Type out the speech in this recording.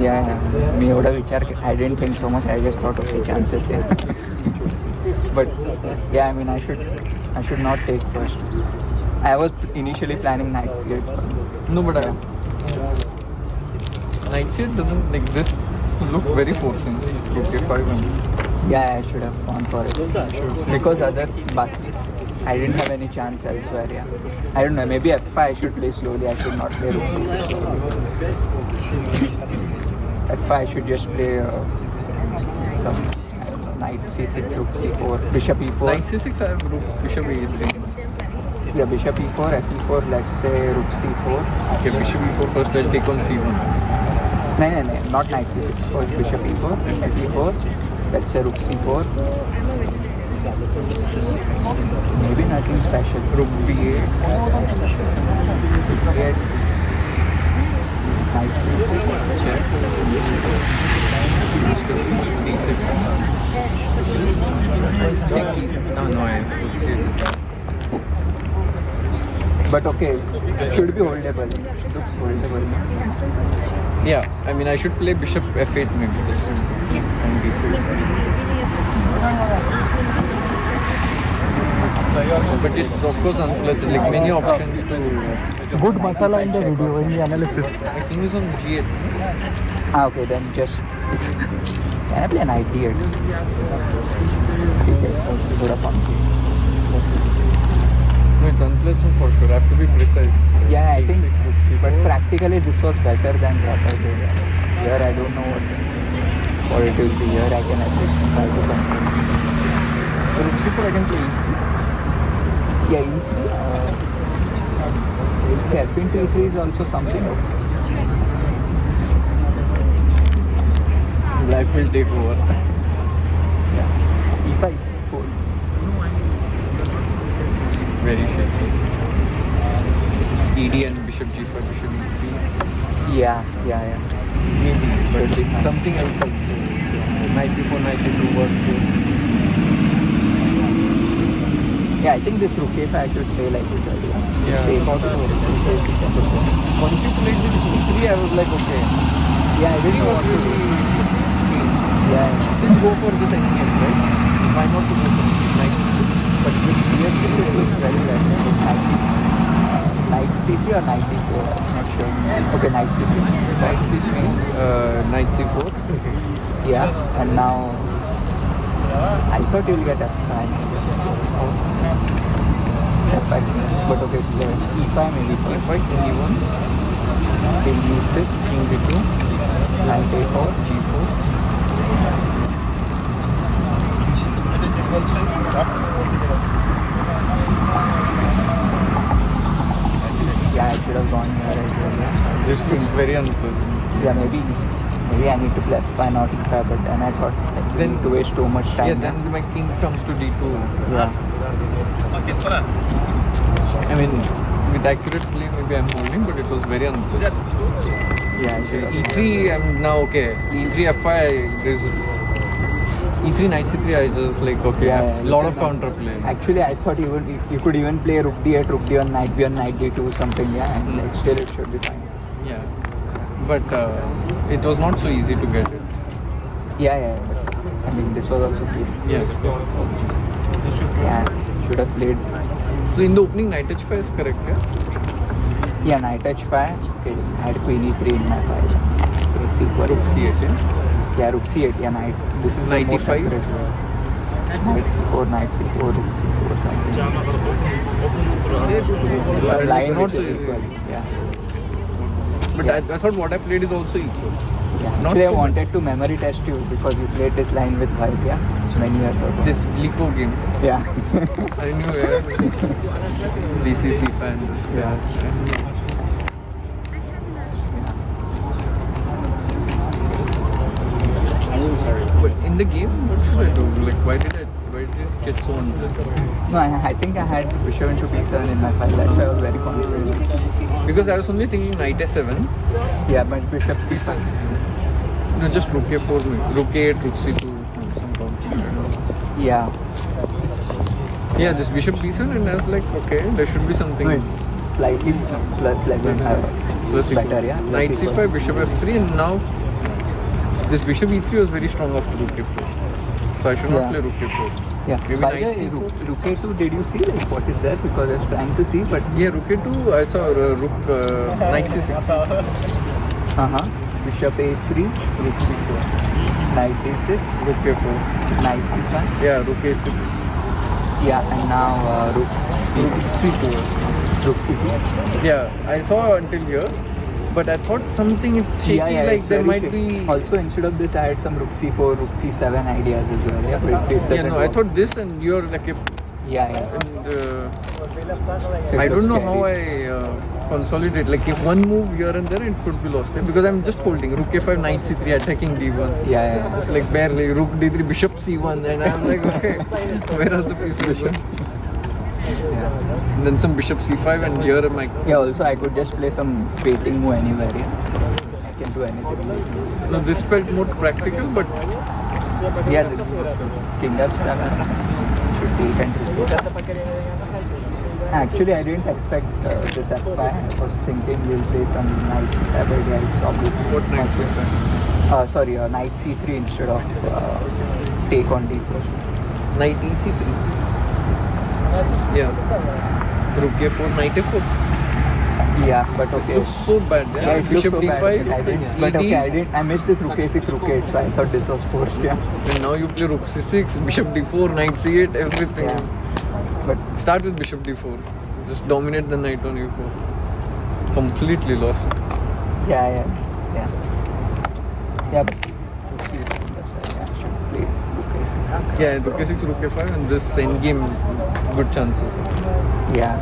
मी एवढा विचार I didn't think so much. I just thought okay chances but yeah, I mean I should not take first. I was initially planning knight c8. No, but knight c8 doesn't like this look very forcing. Rook a5 and Yeah, I should have gone for it because but I didn't have any chance elsewhere. Yeah, I don't know. Maybe f5 I should play slowly. I should not play rook c6. f5 I should just play some I don't know, knight c6, rook c4, bishop e4. knight c6 I have rook bishop e3. Yeah, bishop e4, fe4. Let's say rook c4. Okay, bishop e4 first. I'll take on c1. No, not knight c6. First bishop e4, fe4. Let's say rook c4. Maybe nothing special. Rook d8. Get knight c6. Check. d6. No, I think But okay, should be holdable. Looks holdable. yeah, I mean I should play bishop f8 maybe this and d6. But it's of course unpleasant, like many options to... Good masala in the video, in the analysis. My king is on g8. Okay, then just... Can I play an idea? Good of fun. No, it's unpleasant for sure. I have to be precise. Yeah, I think, but practically this was better than what I did. Here I don't know what it will be. Here I can at least try to control. Rook c4 I can play e3. Yeah, e3. F into e3 is also something. Black will take over. Yeah. E5, 4. Very shaky. ED and bishop g5, bishop e3. Yeah. Maybe, but something else also. Knight b4, knight e2 was good. Yeah, I think this rook a5 I should play like this earlier. Yeah, I thought so. Once you played this e3, I was like, okay. Yeah, I He didn't know was what to do. really... Yeah. Still go for this endgame, right? Why not to go for knight c6? But with BF6 it looks very less. Knight c3 or knight d4? I'm not sure. Okay, knight c3. Knight c3, knight c4. Yeah, and now I thought you'll get f5. F5, but okay, it's there. E5 maybe first. e5, e1, King e6, king b2, knight a4, g4. Yeah, I should have gone here as well. Yeah. This looks very unpleasant. Yeah, maybe I need to play f5 not e5, but then I thought I Then- need to waste too much time. Yeah, then my king comes to d2. Yeah. I mean, with accurate play, maybe I'm holding, but it was very unpleasant. Yeah, I should have. E3, I'm now okay. E3, f5, there's E3, knight c3, I just like, okay, Yeah, lot of counter play. Actually, I thought you could even play rook d8, rook d1, knight b1, knight d2, something. Yeah, and like still it should be fine. Yeah. But it was not so easy to get it. Yeah. I mean, this was also good. Yes. Yeah, should have played. So in the opening, knight h5 is correct, yeah? Yeah, knight h5. Okay, I had queen e3 in my file. So it's equal. Rook c8, yeah? Yeah, rook c8. Yeah, knight. This is Knight the most e5. accurate way. Knight c4, knight c4, rook c4, something. Some line not which so is easy. equal. Yeah. But Yeah. I thought what I played is also equal. Yeah. Not Actually, I so wanted to memory test you because you played this line with white. Yeah, it's many years ago. This Glico game. Yeah. I knew it. BCC fan. Yeah. But in the game, what should I do? Like, why did it get so unpleasant? No, I think I had bishop into b7 in my file. That's why I was very confident. Because I was only thinking knight a7. Yeah, but bishop c5. No, just rook a4, rook a8, rook c2, some counter. Yeah. Yeah, this bishop b7, and I was like, okay, there should be something. No, it's slightly pleasant. Plus equal. Better, yeah. Knight Plus equal. c5, bishop f3, and now This bishop e3 was very strong after rook a4. So I should not Yeah. play rook a4. Yeah. Maybe By knight the way, c4. rook a2, did you see like what is there? Because I was trying to see, but Yeah, rook a2, I saw knight c6. Bishop a3, Rook c4. knight d6, Rook a4. knight d5. Yeah, rook a6. Yeah, and now rook c4. rook c2. Yeah, I saw until here. But I thought something it's shaky, like it's there very might shaky. be... Also, instead of this, I had some rook c4, rook c7 ideas as well. Yeah, but it Yeah, doesn't no, I work. thought this and you're like a... Yeah. And, So it I don't looks know how scary. I consolidate. Like if one move here and there, it could be lost. Because I'm just holding rook a5, knight c3, attacking d1. Yeah. Just like barely rook d3, bishop c1, and I'm like, okay, where are the pieces? Yeah. And then some bishop c5, and here I'm like, Yeah, also I could just play some baiting move anywhere, yeah. I can do anything. no, this felt more practical, but Yeah, this king f7 should take and actually, I didn't expect this f5. I was thinking we'll play some knight c5, but yeah, it's obviously what knight c5? sorry, knight c3 instead of take on d4. Knight ec3. Yeah. Rook a4, knight a4. Yeah, but This okay. looks so bad. Yeah, Yeah, it looks bishop so d5, bad. I didn't, but okay, I missed this rook a6, rook a8, so I thought this was forced, yeah. And now you play rook c6, bishop d4, knight c8, everything. Yeah. But Start with bishop d4. Just dominate the knight on e4. Completely lost. yeah. Yeah, but rook c6, that's why I should play rook a6. Yeah, rook a6, rook a5, and this endgame, good chances. Yeah.